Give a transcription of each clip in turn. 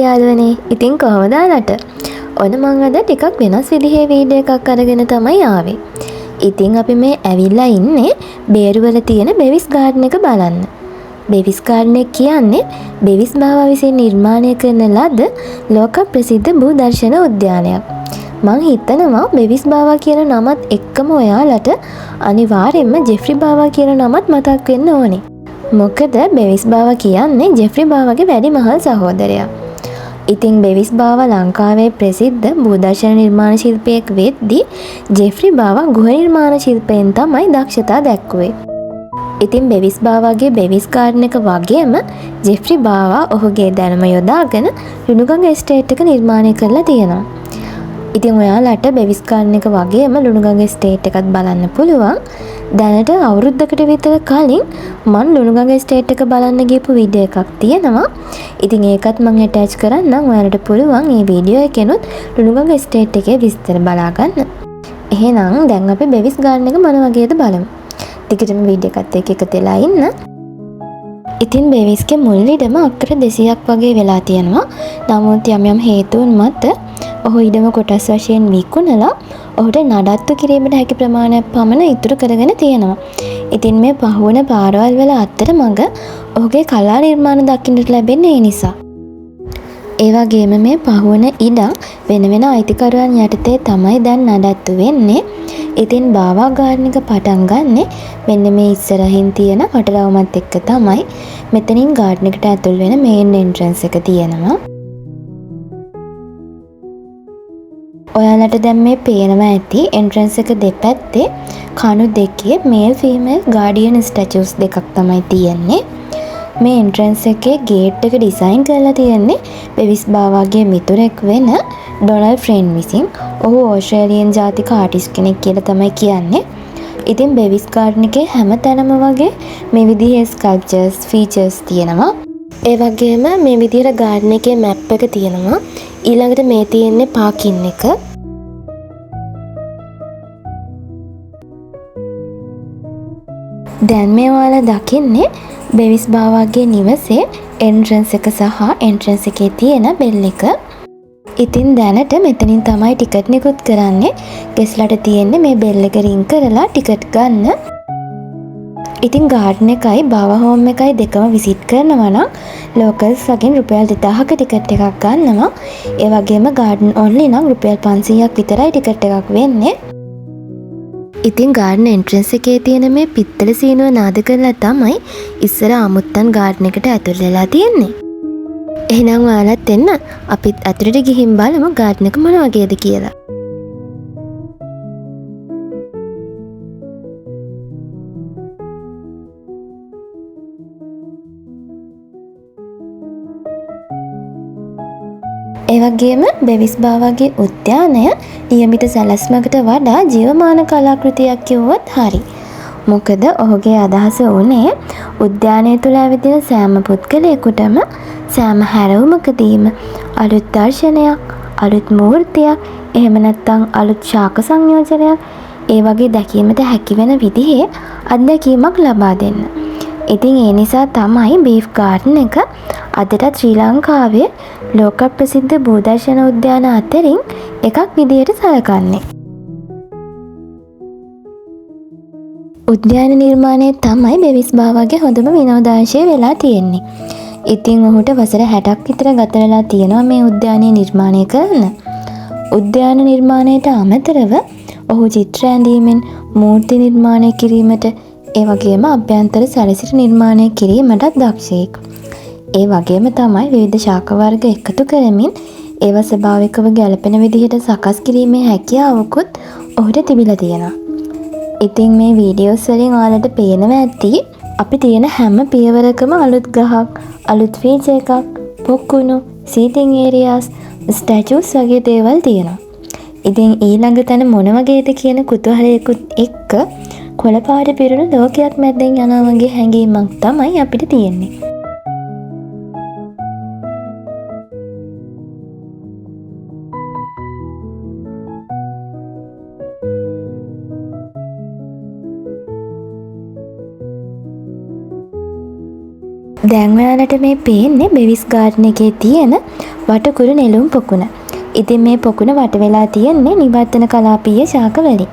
යාළුවනේ. ඉතින් කොහොමද ඔයාලට? ඔන්න මම අද ටිකක් වෙනස් විදිහේ වීඩියෝ එකක් අරගෙන තමයි ආවේ. ඉතින් අපි මේ ඇවිල්ලා ඉන්නේ බේරුවල තියෙන බෙවිස් ගාඩන් එක බලන්න. බෙවිස් ගාඩන් එක කියන්නේ බෙවිස් බාවා විසින් නිර්මාණය කරන ලද ලෝක ප්‍රසිද්ධ භූදර්ශන උද්‍යානයක්. මං හිතනවා බෙවිස් බාවා කියන නමත් එක්කම ඔයාලට අනිවාර්යෙන්ම ජෙෆ්රි බාවා කියන නමත් මතක් වෙන්න ඕනේ. මොකද බෙවිස් බාවා කියන්නේ ජෙෆ්රි බාවාගේ වැඩිමහල් සහෝදරයා. ඉතින් බෙවිස් බාවා ලංකාවේ ප්‍රසිද්ධ භූදර්ශන නිර්මාණ ශිල්පියෙක් වෙද්දී ජෙෆ්රි බාවා ගෘහ නිර්මාණ ශිල්පයෙන් තමයි දක්ෂතා දැක්වුවේ. ඉතින් බෙවිස් බාවාගේ බෙවිස් ගාඩන් එක වගේම ජෙෆ්රි බාවා ඔහුගේ දැනුම යොදාගෙන ලුණුගඟ එස්ටේට් එක නිර්මාණය කරලා තියෙනවා. ඉතින් ඔයාලට බෙවිස් ගාඩන් එක වගේම ලුණුගඟ එස්ටේට් එකත් බලන්න පුළුවන්. දැනට අවුරුද්දකට විතර කලින් මම ලුණුගඟ එස්ටේට් එක බලන්න ගිහපු වීඩියෝ එකක් තියෙනවා. ඉතින් ඒකත් මම ඇටච් කරන්නම්. ඔයාලට පුළුවන් මේ වීඩියෝ එකෙනුත් ලුණුගඟ එස්ටේට් එකේ විස්තර බලා ගන්න. එහෙනම් දැන් අපි බෙවිස් ගාඩන් එක මොන වගේද බලමු. ටිකටම වීඩියෝ එකත් එක්ක එකතු වෙලා ඉන්න. ඉතින් බෙවිස්ගේ මුල් ඉඩම අක්කර 200ක් වගේ වෙලා තියෙනවා. නමුත් යම් හේතුන් මත ඔහු ඉඩම කොටස් වශයෙන් විකුණලා ඔහුට නඩත්තු කිරීමට හැකි ප්‍රමාණයක් පමණ ඉතුරු කරගෙන තියෙනවා. ඉතින් මේ පහුවන පාරවල් වල අතරමඟ ඔහුගේ කලා නිර්මාණ දකින්නට ලැබෙන්නේ ඒ නිසා. ඒ වගේම මේ පහුවන ඉඩම් වෙන වෙන අයිතිකරුවන් යටතේ තමයි දැන් නඩත්තු වෙන්නේ. ඉතින් බාවා ගාඩන් එක පටන් ගන්නෙ මෙන්න මේ ඉස්සරහින් තියෙන වටරවුමත් එක්ක තමයි. මෙතනින් ගාඩන් එකට ඇතුල් වෙන මේන් එන්ට්‍රන්ස් එක තියෙනවා. ඔයාලට දැන් මේ පේනවා ඇති එන්ට්‍රන්ස් එක දෙපැත්තේ කණු දෙකේ මේල් ෆීමේල් ගාඩියන් ස්ටැචුස් දෙකක් තමයි තියෙන්නේ. මේ එන්ට්‍රන්ස් එකේ ගේට් එක ඩිසයින් කරලා තියෙන්නේ බෙවිස් බාවාගේ මිතුරෙක් වෙන ඩොනල්ඩ් ෆ්‍රෙන් විසින්. ඔහු ඕස්ට්‍රේලියන් ජාතික ආටිස්ට් කෙනෙක් කියලා තමයි කියන්නේ. ඉතින් බෙවිස් ගාඩන් එකේ හැම තැනම වගේ මේ විදිහේ ස්කල්ප්චර්ස් ෆීචර්ස් තියෙනවා. ඒ වගේම මේ විදිහට ගාඩන් එකේ මැප් එක තියෙනවා. ඊළඟට මේ තියෙන්නේ පාකින් එක. දැන් මේ ඔයාලා දකින්නේ බෙවිස් බාවාගේ නිවසේ එන්ට්‍රන්ස් එක සහ එන්ට්‍රන්ස් එකේ තියෙන බෙල් එක. ඉතින් දැනට මෙතනින් තමයි ටිකට් නිකුත් කරන්නේ. ගෙස්ලට තියෙන්නේ මේ බෙල් එක රින් කරලා ටිකට් ගන්න. ඉතින් ගාඩන් එකයි බාවා හෝම් එකයි දෙකම විසිට් කරනවා නම් ලෝකල්ස් වගේ රුපියල් 2000ක ටිකට් එකක් ගන්නවා. ඒ වගේම ගාඩන් ඔන්ලි නම් රුපියල් 500ක් විතරයි ටිකට් එකක් වෙන්නේ. ඉතින් ගාඩන් එන්ට්‍රන්ස් එකේ තියෙන මේ පිත්තල සීනුව නාද කරලා තමයි ඉස්සර ආමුත්තන් ගාඩන් එකට ඇතුල් වෙලා තියෙන්නේ. එහෙනම් ඔයාලත් එන්න අපිත් ඇතුළට ගිහින් බලමු ගාඩන් එක මොන වගේද කියලා. ඒ වගේම බෙවිස් බාවාගේ උද්‍යානය නියමිත සැලැස්මකට වඩා ජීවමාන කලාකෘතියක් කිව්වොත් හරි. මොකද ඔහුගේ අදහස වුණේ උද්‍යානය තුළ ඇවිදින සෑම පුද්ගලයෙකුටම සෑම හැරවුමකදීම අලුත් දර්ශනයක්, අලුත් මූර්තියක්, එහෙම නැත්නම් අලුත් ශාක සංයෝජනයක් ඒ වගේ දැකීමට හැකි වෙන විදිහේ අත්දැකීමක් ලබා දෙන්න. ඉතින් ඒ නිසා තමයි බීෆ් ගාඩන් එක අදටත් ශ්‍රී ලංකාවේ ලෝක ප්‍රසිද්ධ භූදර්ශන උද්‍යාන අතරින් එකක් විදියට සැලකන්නේ. උද්‍යාන නිර්මාණය තමයි බෙවිස් බාවාගේ හොඳම විනෝදාංශය වෙලා තියෙන්නේ. ඉතින් ඔහුට වසර 60ක් විතර ගත වෙලා තියෙනවා මේ උද්‍යානය නිර්මාණය කරන්න. උද්‍යාන නිර්මාණයට අමතරව ඔහු චිත්‍ර ඇඳීමෙන් මූර්ති නිර්මාණය කිරීමට ඒ වගේම අභ්‍යන්තර සැරසිලි නිර්මාණය කිරීමටත් දක්ෂයෙක්. ඒ වගේම තමයි විවිධ ශාක වර්ග එකතු කරමින් ඒවා ස්වභාවිකව ගැලපෙන විදිහට සකස් කිරීමේ හැකියාවකුත් ඔහුට තිබිලා තියෙනවා. ඉතින් මේ වීඩියෝස් වලින් ඔයාලට පේනවා ඇති අපි තියෙන හැම පියවරකම අලුත් ගහක්, අලුත් ෆීචර් එකක්, පොකුණු, සීටින් ඒරියාස්, ස්ටැචුස් වගේ දේවල් තියෙනවා. ඉතින් ඊළඟ තැන මොන වගේද කියන කුතුහලයකුත් එක්ක කොළපාට පිරුණු ලෝකයක් මැද්දෙන් යනවා වගේ හැඟීමක් තමයි අපිට තියෙන්නේ. දැන් ඔයාලට මේ පේන්නේ බෙවිස් ගාඩන් එකේ තියෙන වටකුරු නෙළුම් පොකුණ. ඉතින් මේ පොකුණ වට වෙලා තියෙන්නේ නිවර්තන කලාපීය ශාක වලින්.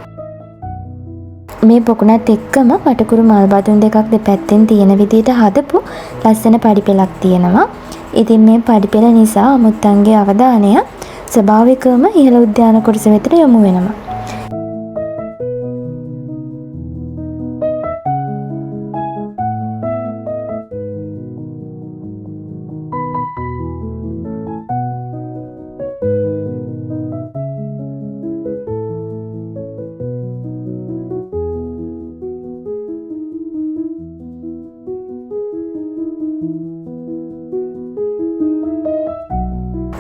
මේ පොකුණත් එක්කම වටකුරු මල් බඳුන් දෙකක් දෙපැත්තෙන් තියෙන විදිහට හදපු ලස්සන පඩිපෙලක් තියෙනවා. ඉතින් මේ පඩිපෙල නිසා අමුත්තන්ගේ අවධානය ස්වභාවිකවම ඉහළ උද්‍යාන කොටස වෙතට යොමු වෙනවා.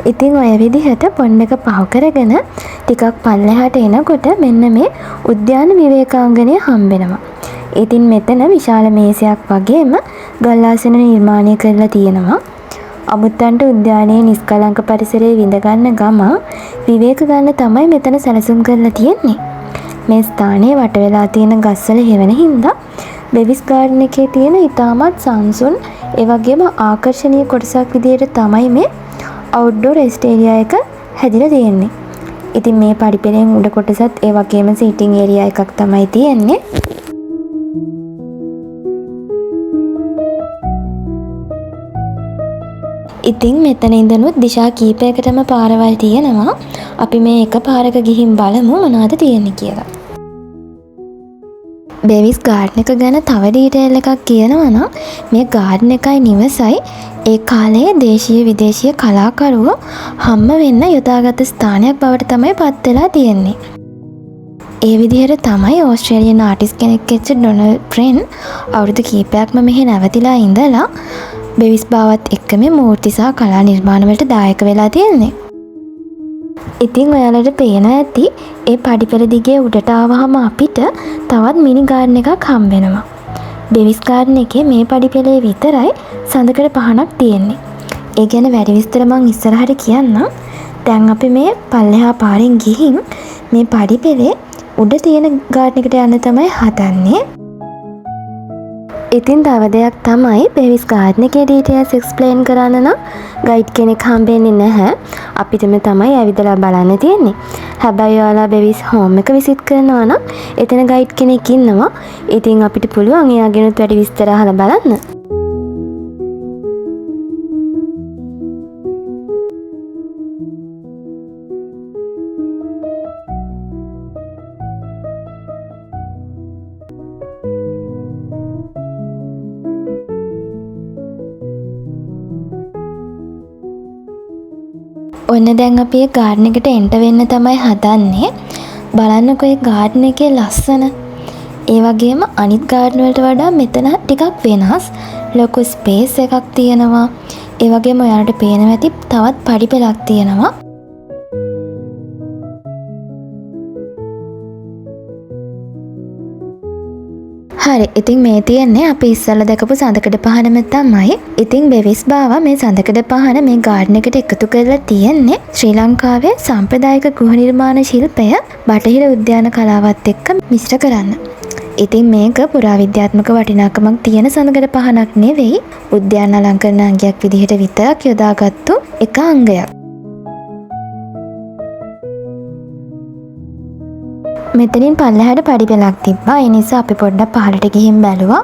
ඉතින් ඔය විදිහට පොන් එක පහු කරගෙන ටිකක් පල්ලෙහාට එනකොට මෙන්න මේ උද්‍යාන විවේකාංගණය හම්බෙනවා. ඉතින් මෙතන විශාල මේසයක් වගේම ගල් ආසන නිර්මාණය කරලා තියෙනවා. අමුත්තන්ට උද්‍යානයේ නිස්කලංක පරිසරයේ විඳ ගන්න ගමන් විවේක ගන්න තමයි මෙතන සැලසුම් කරලා තියෙන්නේ. මේ ස්ථානයේ වට වෙලා තියෙන ගස්වල හේවන හින්දා බෙවිස් ගාඩන් එකේ තියෙන ඉතාමත් සංසුන් ඒ වගේම ආකර්ෂණීය කොටසක් විදිහට තමයි මේ අවුට්ඩෝර් රෙස්ට් ඒරියා එක හැදිලා තියෙන්නේ. ඉතින් මේ පඩිපෙළෙන් උඩ කොටසත් ඒ වගේම සීටින් ඒරියා එකක් තමයි තියෙන්නේ. ඉතින් මෙතන ඉඳනුත් දිශා කීපයකටම පාරවල් තියෙනවා. අපි මේ එක පාරක ගිහින් බලමු මොනවද තියෙන්නේ කියලා. බෙවිස් ගාඩන් එක ගැන තව ඩීටේල් එකක් කියනවා නම් මේ ගාඩන් එකයි නිවසයි ඒ කාලයේ දේශීය විදේශීය කලාකරුවෝ හම්බ වෙන්න යොදාගත් ස්ථානයක් බවට තමයි පත් වෙලා තියෙන්නේ. ඒ විදිහට තමයි ඕස්ට්‍රේලියානු ආටිස්ට් කෙනෙක් වෙච්ච ඩොනල්ඩ් ප්‍රෙන් අවුරුදු කීපයක්ම මෙහි නැවතිලා ඉඳලා බෙවිස් බාවත් එක්ක මේ මූර්ති සහ කලා නිර්මාණ වලට දායක වෙලා තියෙන්නේ. ඉතින් ඔයාලට පේන ඇති ඒ පඩිපෙළ දිගේ උඩට ආවහම අපිට තවත් මිනි ගාඩන් එකක් හම්බ වෙනවා. බෙවිස් ගාඩන් එකේ මේ පඩිපෙළේ විතරයි සඳකඩ පහනක් තියෙන්නේ. ඒ ගැන වැඩි විස්තර මං ඉස්සරහට කියන්නම්. දැන් අපි මේ පල්ලෙහා පාරෙන් ගිහින් මේ පඩිපෙළේ උඩ තියෙන ගාඩන් එකට යන්න තමයි හදන්නේ. ඉතින් තව දෙයක් තමයි බෙවිස් ගාඩන් එකේ ඩීටේල්ස් එක්ස්ප්ලেইন කරන්න නම් ගයිඩ් කෙනෙක් හම්බෙන්නේ නැහැ. අපිටම තමයි ඇවිදලා බලන්න තියෙන්නේ. හැබැයි ඔයාලා බෙවිස් හෝම් එක විසිට් කරනවා නම් එතන ගයිඩ් කෙනෙක් ඉන්නවා. ඉතින් අපිට පුළුවන් එයාගෙනුත් වැඩි විස්තර අහලා බලන්න. ඔන්න දැන් අපි ඒ ගාඩන් එකට එන්ටර් වෙන්න තමයි හදන්නේ. බලන්නකෝ ඒ ගාඩන් එකේ ලස්සන. ඒ වගේම අනිත් ගාඩන් වලට වඩා මෙතන ටිකක් වෙනස්. ලොකු ස්පේස් එකක් තියෙනවා. ඒ වගේම ඔයාලට පේනවා ඇති තවත් පඩිපෙළක් තියෙනවා. හරි, ඉතින් මේ තියෙන්නේ අපි ඉස්සෙල්ලා දැකපු සඳකඩ පහනම තමයි. ඉතින් බෙවිස් බාවා මේ සඳකඩ පහන මේ ගාඩන් එකට එකතු කරලා තියෙන්නේ ශ්‍රී ලංකාවේ සම්ප්‍රදායික ගෘහ නිර්මාණ ශිල්පය බටහිර උද්‍යාන කලාවත් එක්ක මිශ්‍ර කරන්න. ඉතින් මේක පුරාවිද්‍යාත්මක වටිනාකමක් තියෙන සඳකඩ පහනක් නෙවෙයි, උද්‍යාන අලංකරණ අංගයක් විදිහට විතරක් යොදාගත්තු එක අංගයක්. මෙතනින් පල්ලෙහාට පඩිපෙළක් තිබ්බා. ඒ නිසා අපි පොඩ්ඩක් පහළට ගිහින් බැලුවා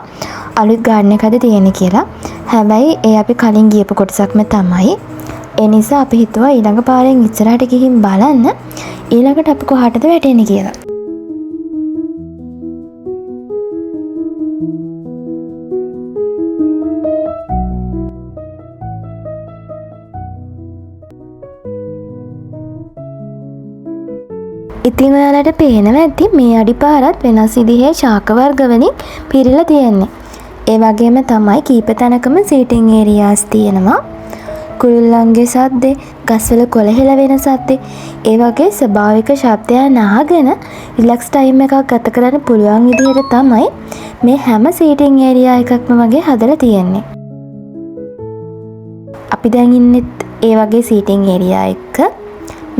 අලුත් ගාඩන් එකද තියෙන්නේ කියලා. හැබැයි ඒ අපි කලින් ගියපු කොටසක්ම තමයි. ඒ නිසා අපි හිතුවා ඊළඟ පාරෙන් ඉස්සරහට ගිහින් බලන්න ඊළඟට අපි කොහාටද වැටෙන්නේ කියලා. ඉතින් ඔයාලට පේනවා ඇති මේ අඩිපාරත් වෙනස් විදිහේ ශාක වර්ග වලින් පිරීලා තියෙන්නේ. ඒ වගේම තමයි කීප තැනකම සීටින් ඒරියාස් තියෙනවා. කුරුල්ලන්ගේ සද්දේ, ගස්වල කොළ හෙල වෙන සද්දේ, ඒ වගේ ස්වභාවික ශබ්දයන් අහගෙන රිලැක්ස් ටයිම් එකක් ගත කරන්න පුළුවන් විදිහට තමයි මේ හැම සීටින් ඒරියා එකක්ම වගේ හදලා තියෙන්නේ. අපි දැන් ඉන්නේ ඒ වගේ සීටින් ඒරියා එකක.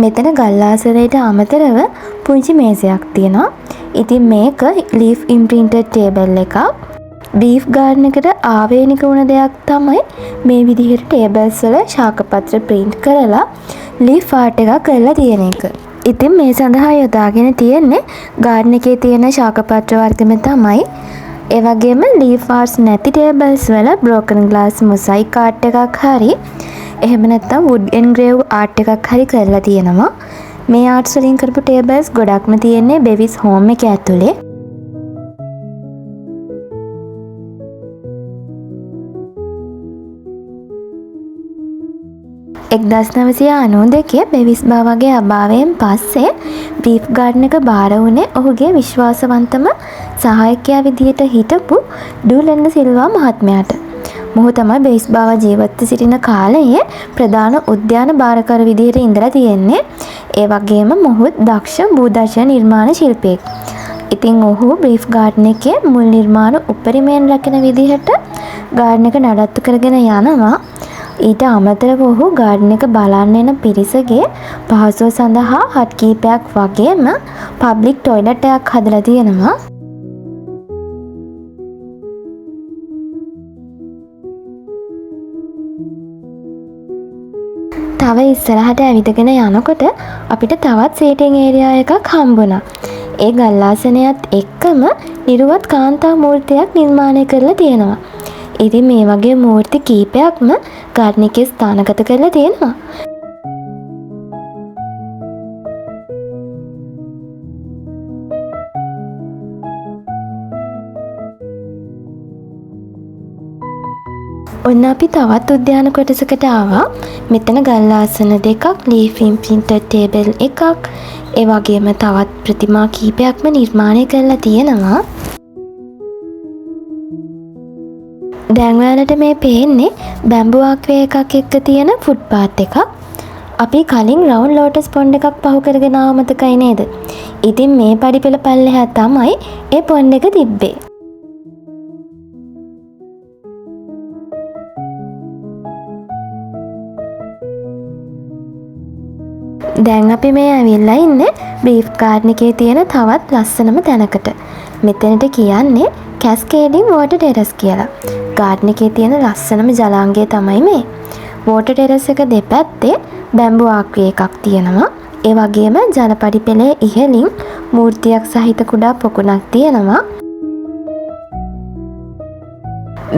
මෙතන ගල් ආසනයට අමතරව පුංචි මේසයක් තියෙනවා. ඉතින් මේක ලීෆ් ඉම්ප්‍රින්ටඩ් ටේබල් එකක්. බීෆ් ගාඩන් එකට ආවේනික වුණ දෙයක් තමයි මේ විදිහට ටේබල්ස් වල ශාකපත්‍ර print කරලා leaf art එකක් කරලා තියෙන එක. ඉතින් මේ සඳහා යොදාගෙන තියෙන්නේ ගාඩන් එකේ තියෙන ශාකපත්‍ර වර්ගම තමයි. ඒ වගේම leaf arts නැති tables වල broken glass mosaic art එකක් හරි එහෙම නැත්නම් wood engraved art එකක් හරි කරලා තියෙනවා. මේ arts වලින් කරපු tables ගොඩක්ම තියෙන්නේ Bevis home එක ඇතුලේ. එක්දස් 992 බෙවිස් බාවගේ අභාවයෙන් පස්සේ බීෆ් ගාඩන් එක බාර වුණේ ඔහුගේ විශ්වාසවන්තම සහායකයා විදියට හිටපු ඩූලෙන්ඩ සිල්වා මහත්මයාට. මොහු තමයි බෙවිස් බාව ජීවත්ව සිටින කාලයේ ප්‍රධාන උද්‍යාන භාරකර විදියට ඉඳලා තියෙන්නේ. ඒ වගේම මොහුත් දක්ෂ භූදර්ශන නිර්මාණ ශිල්පියෙක්. ඉතින් ඔහු බීෆ් ගාඩන් එකේ මුල් නිර්මාණ උපරිමයෙන් රැකෙන විදිහට ගාඩන් එක නඩත්තු කරගෙන යනවා. ඊට අමතරව ඔහු ගාඩන් එක බලන්න එන පිරිසගේ පහසුව සඳහා හත් කීපයක් වගේම පබ්ලික් ටොයිලට් එකක් හදලා තියෙනවා. තව ඉස්සරහට ඇවිදගෙන යනකොට අපිට තවත් සීටින් ඒරියා එකක් හම්බුණා. ඒ ගල්ලාසනයත් එක්කම නිරුවත් කාන්තා මූර්තියක් නිර්මාණය කරලා තියෙනවා. ඉතින් මේ වගේ මූර්ති කීපයක්ම ගාඩන් එකේ ස්ථානගත කරලා තියෙනවා. ඔන්න අපි තවත් උද්‍යාන කොටසකට ආවා. මෙතන ගල් ආසන දෙකක්, ලීෆින් printed table එකක්, ඒ වගේම තවත් ප්‍රතිමා කීපයක්ම නිර්මාණය කරලා තියෙනවා. දැන් ඔයාලට මේ පේන්නේ බැම්බු ආක්වේ එකක් එක්ක තියෙන ෆුට්පාත් එකක්. අපි කලින් රවුන්ඩ් ලෝටස් පොන්ඩ් එකක් පහු කරගෙන ආව මතකයි නේද? ඉතින් මේ පඩිපෙළ පල්ලෙහා තමයි ඒ පොන්ඩ් එක තිබ්බේ. දැන් අපි මේ ඇවිල්ලා ඉන්නේ බීෆ් ගාඩන් එකේ තියෙන තවත් ලස්සනම තැනකට. මෙතනට කියන්නේ කැස්කේඩින් වෝටර් ටෙරස් කියලා. ගාඩන් එකේ තියෙන ලස්සනම ජලාංගය තමයි මේ. වෝටර් ටෙරස් එක දෙපැත්තේ බැම්බු ආක්වේ එකක් තියෙනවා. ඒ වගේම ජලපඩිපෙළේ ඉහළින් මූර්තියක් සහිත කුඩා පොකුණක් තියෙනවා.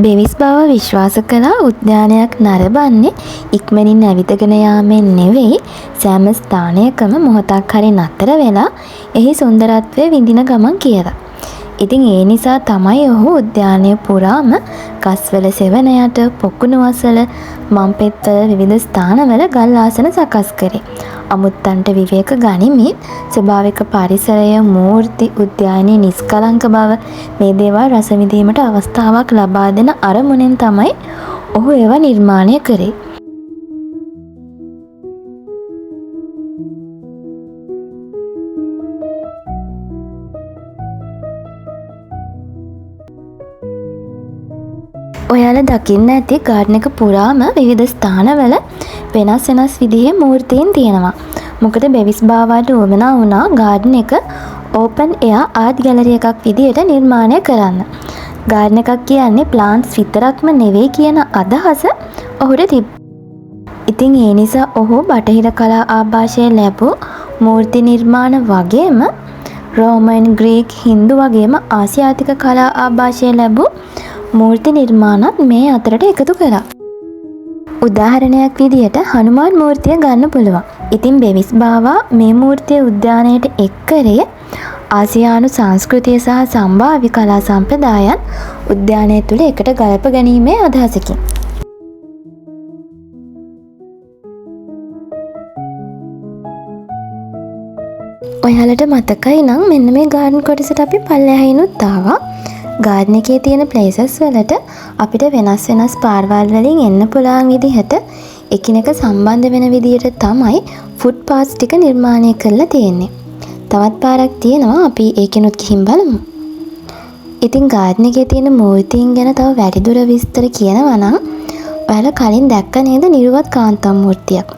බෙවිස් බව විශ්වාස කළා උද්‍යානයක් නරඹන්නේ ඉක්මනින් ඇවිදගෙන යාමෙන් නෙවෙයි, සෑම ස්ථානයකම මොහොතක් හරි නතර වෙලා එහි සුන්දරත්වය විඳින ගමන් කියලා. ඉතින් ඒ නිසා තමයි ඔහු උද්‍යානය පුරාම ගස්වල සෙවණ යට, පොකුණු අසල, මම්පෙත්වල විවිධ ස්ථානවල ගල් ආසන සකස් කරේ. අමුත්තන්ට විවේක ගනිමින් ස්වභාවික පරිසරය, මූර්ති, උද්‍යානයේ නිස්කලංක බව මේ දේවල් රස විඳීමට අවස්ථාවක් ලබා දෙන අරමුණෙන් තමයි ඔහු ඒවා නිර්මාණය කරේ. ඔයාලා දකින්න ඇති ගාඩන් එක පුරාම විවිධ ස්ථානවල වෙනස් වෙනස් විදිහේ මූර්තීන් තියෙනවා. මොකද බෙවිස් බාවාට උවමනා වුණා ගාඩන් එක ඕපන් එයා ආර්ට් ගැලරි එකක් විදිහට නිර්මාණය කරන්න. ගාඩන් එකක් කියන්නේ ප්ලාන්ට්ස් විතරක්ම නෙවෙයි කියන අදහස ඔහුට තිබ්බා. ඉතින් ඒ නිසා ඔහු බටහිර කලා ආభాෂය ලැබූ මූර්ති නිර්මාණ වගේම රෝමන්, ග්‍රීක, හින්දු වගේම ආසියාතික කලා ආభాෂය ලැබූ මූර්ති නිර්මාණත් මේ අතරට එකතු කරා. උදාහරණයක් විදියට හනුමාන් මූර්තිය ගන්න පුළුවන්. ඉතින් බෙවිස් බාවා මේ මූර්තිය උද්‍යානයට එක් කරේ ආසියානු සංස්කෘතිය සහ සම්භාව්‍ය කලා සම්ප්‍රදායන් උද්‍යානය තුළ එකට ගලප ගැනීමේ අදහසකින්. ඔයාලට මතකයි නම් මෙන්න මේ ගාඩන් කොටසට අපි පල්ලෙහායිනුත් ආවා. ගාඩන් එකේ තියෙන ප්ලේසස් වලට අපිට වෙනස් වෙනස් පාරවල් වලින් එන්න පුළුවන් විදිහට එකිනෙක සම්බන්ධ වෙන විදිහට තමයි ෆුට් පාත්ස් ටික නිර්මාණය කරලා තියෙන්නේ. තවත් පාරක් තියෙනවා, අපි ඒකෙනුත් ගිහින් බලමු. ඉතින් ගාඩන් එකේ තියෙන මූර්තීන් ගැන තව වැඩිදුර විස්තර කියනවා නම් ඔයාලා කලින් දැක්ක නේද නිරුවත් කාන්තා මූර්තියක්.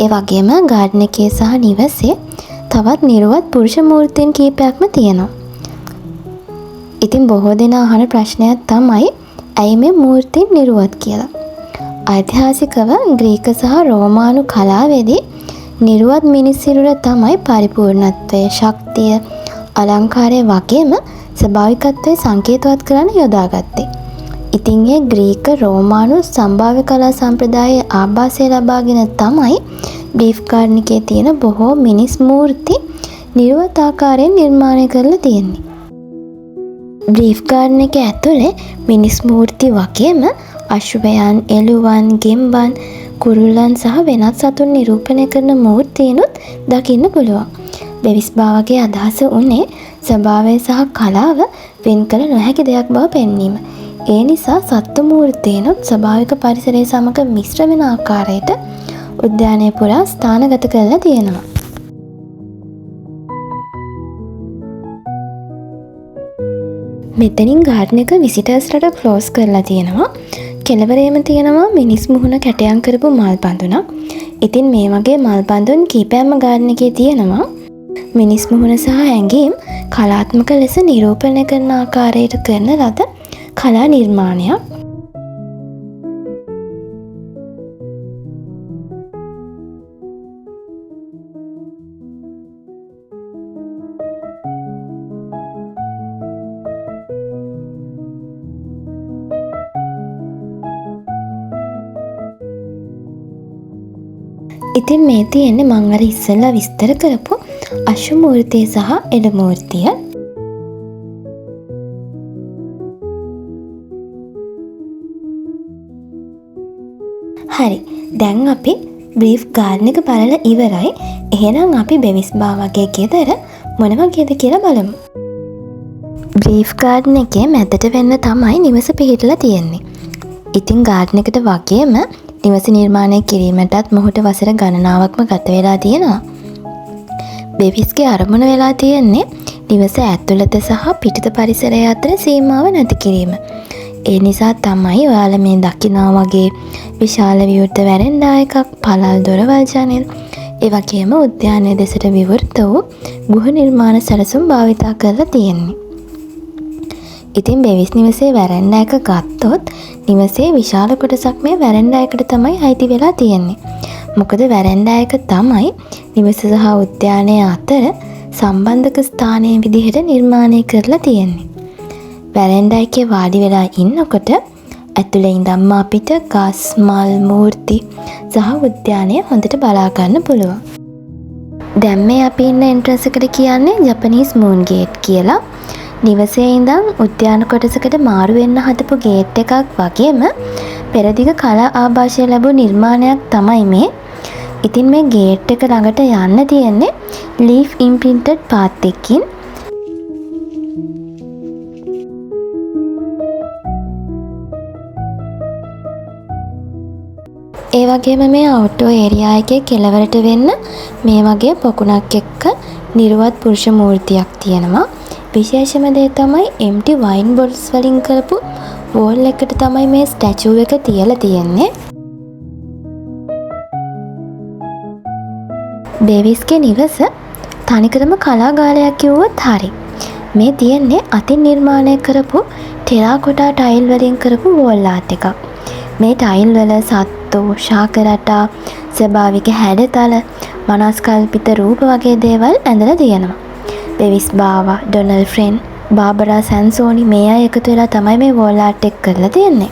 ඒ වගේම ගාඩන් එකේ සහ නිවසේ තවත් නිරුවත් පුරුෂ මූර්තීන් කීපයක්ම තියෙනවා. ඉතින් බොහෝ දෙනා අහන ප්‍රශ්නයක් තමයි ඇයි මේ මූර්තින් නිරුවත් කියලා. ඓතිහාසිකව ග්‍රීක සහ රෝමානු කලාවේදී නිරුවත් මිනිස් සිරුර තමයි පරිපූර්ණත්වය, ශක්තිය, අලංකාරය වගේම ස්වභාවිකත්වය සංකේතවත් කරන්න යොදාගත්තේ. ඉතින් ඒ ග්‍රීක රෝමානු සම්භාව්‍ය කලා සම්ප්‍රදායේ ආභාසය ලබාගෙන තමයි බ්‍රීෆ් ගාඩන් එකේ තියෙන බොහෝ මිනිස් මූර්ති නිර්වත් ආකාරයෙන් නිර්මාණය කරලා තියෙන්නේ. බ්‍රීෆ් ගාඩන් එක ඇතුලේ මිනිස් මූර්ති වගේම අශ්වයන්, එළුවන්, ගෙම්බන්, කුරුල්ලන් සහ වෙනත් සතුන් නිරූපණය කරන මූර්තීනුත් දකින්න පුළුවන්. බෙවිස් බාවගේ අදහස උනේ ස්වභාවය සහ කලාව වෙන් කළ නොහැකි දෙයක් බව පෙන්වීම. ඒ නිසා සත්ත්ව මූර්තීනුත් ස්වභාවික පරිසරය සමග මිශ්‍ර වෙන ආකාරයට උද්‍යානය පුරා ස්ථානගත කරලා තියෙනවා. මෙතනින් ගාඩන් එක විසිටර්ස්ලට ක්ලෝස් කරලා තියෙනවා. කෙළවරේම තියෙනවා මිනිස් මුහුණ කැටයම් කරපු මල් බඳුනක්. ඉතින් මේ වගේ මල් බඳුන් කීපයක්ම ගාඩන් එකේ තියෙනවා. මිනිස් මුහුණ සහ ඇඟීම් කලාත්මක ලෙස නිරූපණය කරන ආකාරයට කරන ලද කලා නිර්මාණයක්. ඉතින් මේ තියෙන්නේ මං අර ඉස්සෙල්ලා විස්තර කරපු අශ්ව මූර්තිය සහ එළු මූර්තිය. හරි, දැන් අපි බ්‍රීෆ් ගාඩන් එක බලලා ඉවරයි. එහෙනම් අපි බෙවිස් බාවගේ ගෙදර මොන වගේද කියලා බලමු. බ්‍රීෆ් ගාඩන් එකේ මැදට වෙන්න තමයි නිවස පිහිටලා තියෙන්නේ. ඉතින් ගාඩන් එකට වගේම නිවස නිර්මාණය කිරීමටත් මොහොත වසර ගණනාවක්ම ගත වෙලා තියෙනවා. බෙවිස්ගේ අරමුණ වෙලා තියෙන්නේ නිවස ඇතුළත සහ පිටත පරිසරය අතර සීමාව නැති කිරීම. ඒ නිසා තමයි ඔයාලා මේ දකිනා වගේ විශාල විවෘත වැරෙන්ඩා එකක්, පළල් දොරවල් ජනෙල්, ඒ වගේම උද්‍යානයේ දෙසට විවෘත වූ ගෘහ නිර්මාණ සැලසුම් භාවිතා කරලා තියෙන්නේ. ඉතින් බෙවිස් නිවසේ වැරෙන්ඩා එක ගත්තොත් නිවසේ විශාල කොටසක් මේ වැරෙන්ඩා එකට තමයි අයිති වෙලා තියෙන්නේ. මොකද වැරෙන්ඩා එක තමයි නිවස සහ උද්‍යානය අතර සම්බන්ධක ස්ථානයේ විදිහට නිර්මාණය කරලා තියෙන්නේ. වැරෙන්ඩා එකේ වාඩි වෙලා ඉන්නකොට ඇතුළේ ඉඳන්ම අපිට ගස්, මල්, මූර්ති සහ උද්‍යානය හොඳට බලා ගන්න පුළුවන්. දැන් මේ අපි ඉන්න එන්ට්‍රන්ස් එකට කියන්නේ ජපනීස් මූන් ගේට් කියලා. නිවසේ ඉඳන් උද්‍යාන කොටසකට මාරු වෙන්න හදපු ගේට් එකක් වගේම පෙරදිග කලා ආభాෂය ලැබුණු නිර්මාණයක් තමයි මේ. ඉතින් මේ ගේට් එක ළඟට යන්න තියෙන්නේ ලීෆ් ඉම්ප්‍රින්ටඩ් පාත් එකකින්. ඒ වගේම මේ අවුට්ඩෝර් ඒරියා එකේ කෙළවරට වෙන්න මේ වගේ පොකුණක් එක්ක නිර්වත් පුරුෂ මූර්තියක් තියෙනවා. විශේෂම දේ තමයි empty wine bottles වලින් කරපු වෝල් එකට තමයි මේ ස්ටැචු එක තියලා තියෙන්නේ. බෙවිස්ගේ නිවස තනිකරම කලාගාරයක් කිව්වොත් හරි. මේ තියෙන්නේ අතින් නිර්මාණය කරපු ටෙරාකොටා ටයිල් වලින් කරපු වෝල් ආර්ට් එකක්. මේ ටයිල් වල සත්තු, ශාකරටා, ස්වභාවික හැඩතල, මනස්කල්පිත රූප වගේ දේවල් ඇඳලා තියෙනවා. බෙවිස් බාවා, ඩොනල්ඩ් ෆ්‍රෙන්, බාබරා සැන්සෝනි මේ අය එකතු වෙලා තමයි මේ වෝල් ආර්ට් එක කරලා තියෙන්නේ.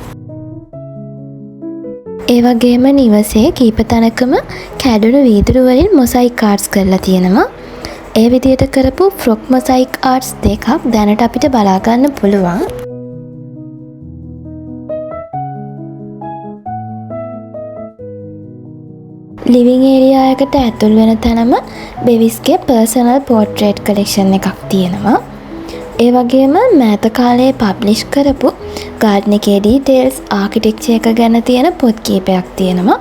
ඒ වගේම නිවසේ කීප තැනකම කැඩුණු වීදුරු වලින් මොසයික් ආර්ට්ස් කරලා තියෙනවා. ඒ විදිහට කරපු ෆ්‍රොක් මොසයික් ආර්ට්ස් දෙකක් දැනට අපිට බලා ගන්න පුළුවන්. ලිවිං ඒරියා එකට ඇතුල් වෙන තැනම බෙවිස්ගේ පර්සනල් පෝර්ට්‍රේට් කලෙක්ෂන් එකක් තියෙනවා. ඒ වගේම මෑත කාලයේ පබ්ලිෂ් කරපු ගාඩන් එකේ ඩීටේල්ස්, ආකිටෙක්චර් එක ගැන තියෙන පොත් කීපයක් තියෙනවා.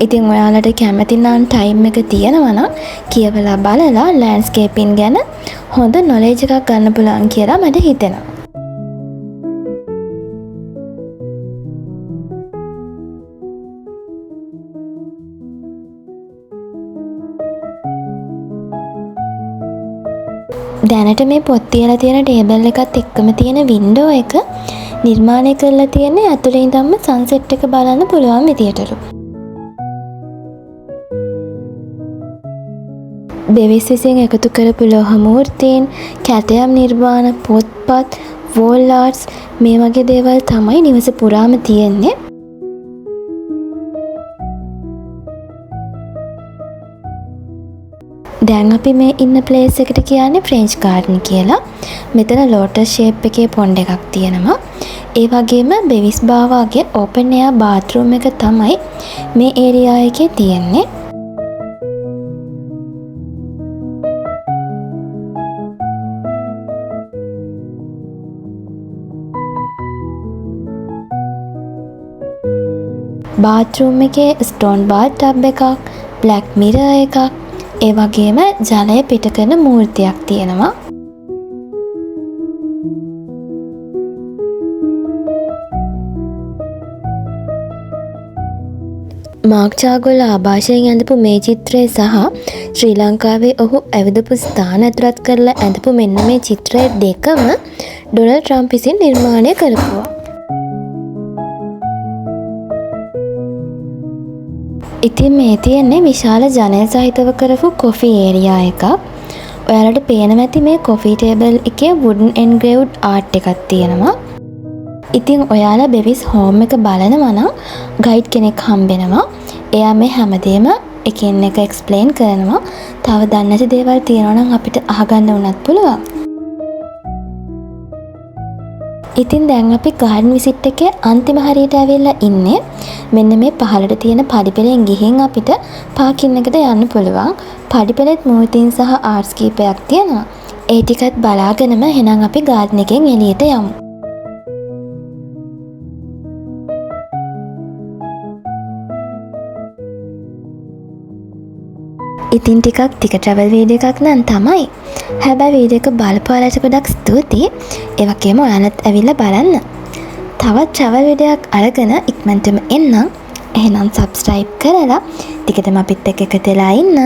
ඉතින් ඔයාලට කැමති නම් ටයිම් එක තියෙනවා නම් කියවලා බලලා ලෑන්ඩ්ස්කේපින් ගැන හොඳ නොලෙජ් එකක් ගන්න පුළුවන් කියලා මට හිතෙනවා. දැනට මේ පොත් තියලා තියෙන ටේබල් එකත් එක්කම තියෙන වින්ඩෝ එක නිර්මාණය කරලා තියෙන්නේ ඇතුළේ ඉඳන්ම සන්සෙට් එක බලන්න පුළුවන් විදියටලු. බෙවිස් විසින් එකතු කරපු ලෝහ මූර්තීන්, කැටයම් නිර්මාණ, පොත්පත්, වෝල් ආර්ට්ස් මේ වගේ දේවල් තමයි නිවස පුරාම තියෙන්නේ. දැන් අපි මේ ඉන්න ප්ලේස් එකට කියන්නේ ෆ්‍රෙන්ච් ගාඩන් කියලා. මෙතන ලෝටස් ෂේප් එකේ පොන්ඩ් එකක් තියෙනවා. ඒ වගේම බෙවිස් බාවාගේ ඕපන් එයාර් බාත්රූම් එක තමයි මේ ඒරියා එකේ තියෙන්නේ. බාත්රූම් එකේ ස්ටෝන් බාත් ටබ් එකක්, බ්ලැක් මිරර් එකක්, ඒ වගේම ජලය පිට කරන මූර්තියක් තියෙනවා. මාක් චාගොල් ආభాෂයෙන් ඇඳපු මේ චිත්‍රය සහ ශ්‍රී ලංකාවේ ඔහු ඇවිදපු ස්ථාන ඇතුළත් කරලා ඇඳපු මෙන්න මේ චිත්‍රය දෙකම ඩොනල්ඩ් ට්‍රම්ප් විසින් නිර්මාණය කරපුවා. ඉතින් මේ තියෙන්නේ විශාල ජනේල් සහිතව කරපු කොෆි ඒරියා එකක්. ඔයාලට පේනවා ඇති මේ කොෆි ටේබල් එකේ වුඩන් එන්ග්‍රේව්ඩ් ආර්ට් එකක් තියෙනවා. ඉතින් ඔයාලා බෙවිස් හෝම් එක බලනවා නම් ගයිඩ් කෙනෙක් හම්බෙනවා. එයා මේ හැමදේම එකින් එක එක්ස්ප්ලেইন කරනවා. තව දන්නේ නැති දේවල් තියෙනවා නම් අපිට අහගන්න උනත් පුළුවන්. ඉතින් දැන් අපි ගාඩන් විසිට් එකේ අන්තිම හරියට ඇවිල්ලා ඉන්නේ. මෙන්න මේ පහළට තියෙන පඩිපෙළෙන් ගිහින් අපිට පාකින් එකට යන්න පුළුවන්. පඩිපෙළෙත් මූර්තීන් සහ ආර්ට්ස් කීපයක් තියෙනවා. ඒ ටිකත් බලාගෙනම එහෙනම් අපි ගාඩන් එකෙන් එළියට යමු. ඉතින් ටිකක් ටික ට්‍රැවල් වීඩියෝ එකක් නම් තමයි. හැබැයි වීඩියෝ එක බලපුවාලට ගොඩක් ස්තුතියි. ඒ වගේම ඔයාලත් ඇවිල්ලා බලන්න. තවත් ට්‍රැවල් වීඩියෝ එකක් අරගෙන ඉක්මනටම එන්නම්. එහෙනම් සබ්ස්ක්‍රයිබ් කරලා ටිකටම අපිත් එක්ක එකතු වෙලා ඉන්න.